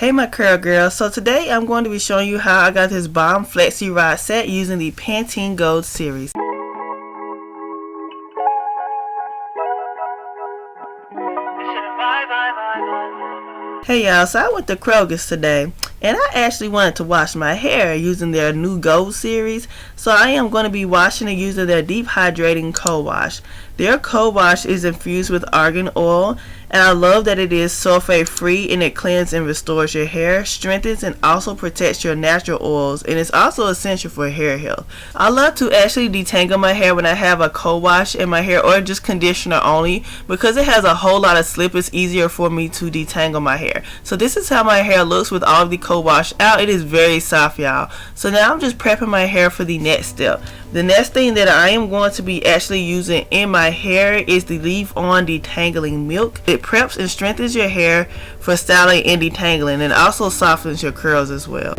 Hey my curl girls, so today I'm going to be showing you how I got this bomb Flexi Rod Set using the Pantene Gold Series. Hey y'all, so I went to Kroger's today and I actually wanted to wash my hair using their new Gold Series. So I am going to be washing it using their deep hydrating co-wash. Their co-wash is infused with argan oil, and I love that it is sulfate free and it cleanses and restores your hair, strengthens and also protects your natural oils, and it's also essential for hair health. I love to actually detangle my hair when I have a co-wash in my hair or just conditioner only, because it has a whole lot of slip. It's easier for me to detangle my hair. So this is how my hair looks with all of the co-wash out. It is very soft, y'all. So now I'm just prepping my hair for the next step. The next thing that I am going to be actually using in my hair is the Leave On Detangling Milk. It preps and strengthens your hair for styling and detangling, and also softens your curls as well.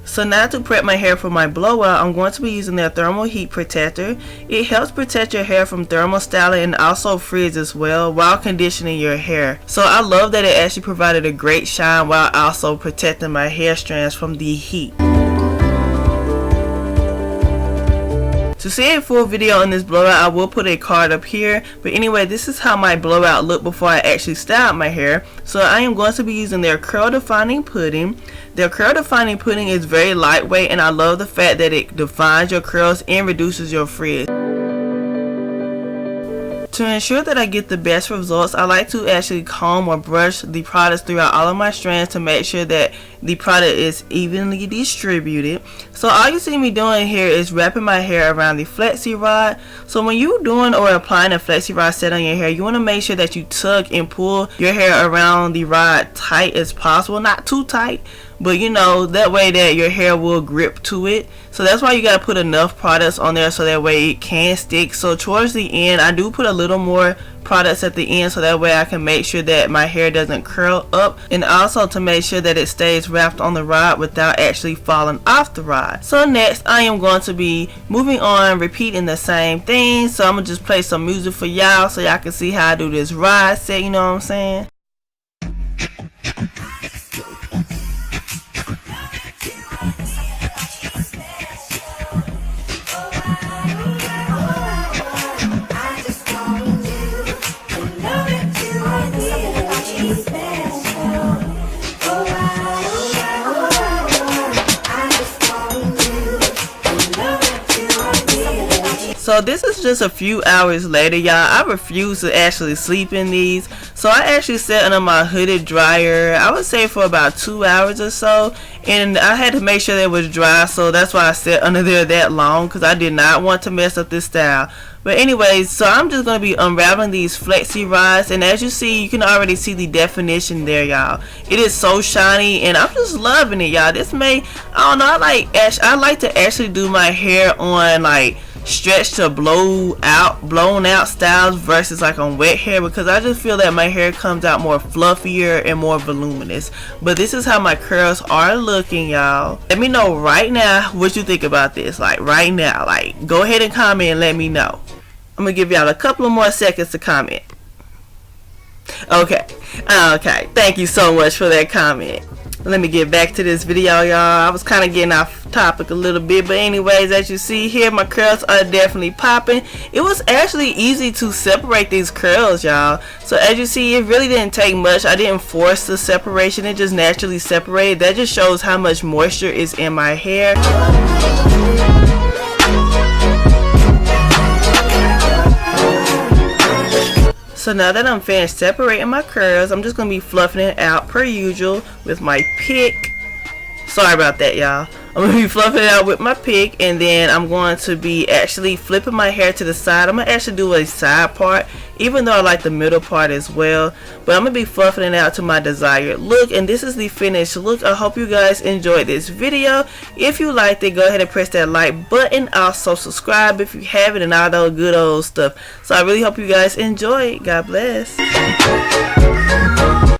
So now to prep my hair for my blowout, I'm going to be using their thermal heat protector. It helps protect your hair from thermal styling and also frizz as well while conditioning your hair. So I love that it actually provided a great shine while also protecting my hair strands from the heat. To see a full video on this blowout, I will put a card up here. But anyway, this is how my blowout looked before I actually styled my hair. So I am going to be using their curl defining pudding. Their curl defining pudding is very lightweight, and I love the fact that it defines your curls and reduces your frizz. To ensure that I get the best results, I like to actually comb or brush the products throughout all of my strands to make sure that the product is evenly distributed. So all you see me doing here is wrapping my hair around the Flexi Rod. So when you're doing or applying a Flexi Rod set on your hair, you want to make sure that you tug and pull your hair around the rod tight as possible. Not too tight, but you know, that way that your hair will grip to it. So that's why you got to put enough products on there so that way it can stick. So towards the end, I do put a little more products at the end so that way I can make sure that my hair doesn't curl up, and also to make sure that it stays wrapped on the rod without actually falling off the rod. So next I am going to be moving on, repeating the same thing. So I'm gonna just play some music for y'all so y'all can see how I do this rod set, you know what I'm saying? So this is just a few hours later, y'all. I refuse to actually sleep in these. So I actually sat under my hooded dryer, I would say for about 2 hours or so. And I had to make sure that it was dry, so that's why I sat under there that long, because I did not want to mess up this style. But anyways, so I'm just going to be unraveling these Flexi Rods, and as you see, you can already see the definition there, y'all. It is so shiny, and I'm just loving it, y'all. This may, I don't know, I like to actually do my hair on like stretch to blown out styles versus like on wet hair, because I just feel that my hair comes out more fluffier and more voluminous. But this is how my curls are looking, y'all. Let me know right now what you think about this. Like right now, like go ahead and comment and let me know. I'm gonna give y'all a couple of more seconds to comment. Okay, thank you so much for that comment. Let me get back to this video, y'all. I was kind of getting off topic a little bit, but anyways, as you see here, my curls are definitely popping. It was actually easy to separate these curls, y'all. So as you see, it really didn't take much. I didn't force the separation, it just naturally separated. That just shows how much moisture is in my hair. So now that I'm finished separating my curls, I'm just going to be fluffing it out per usual with my pick. Sorry about that, y'all. I'm going to be fluffing it out with my pick, and then I'm going to be actually flipping my hair to the side. I'm going to actually do a side part, even though I like the middle part as well. But I'm going to be fluffing it out to my desired look, and this is the finished look. I hope you guys enjoyed this video. If you liked it, go ahead and press that like button. Also subscribe if you haven't, and all that good old stuff. So I really hope you guys enjoy it. God bless.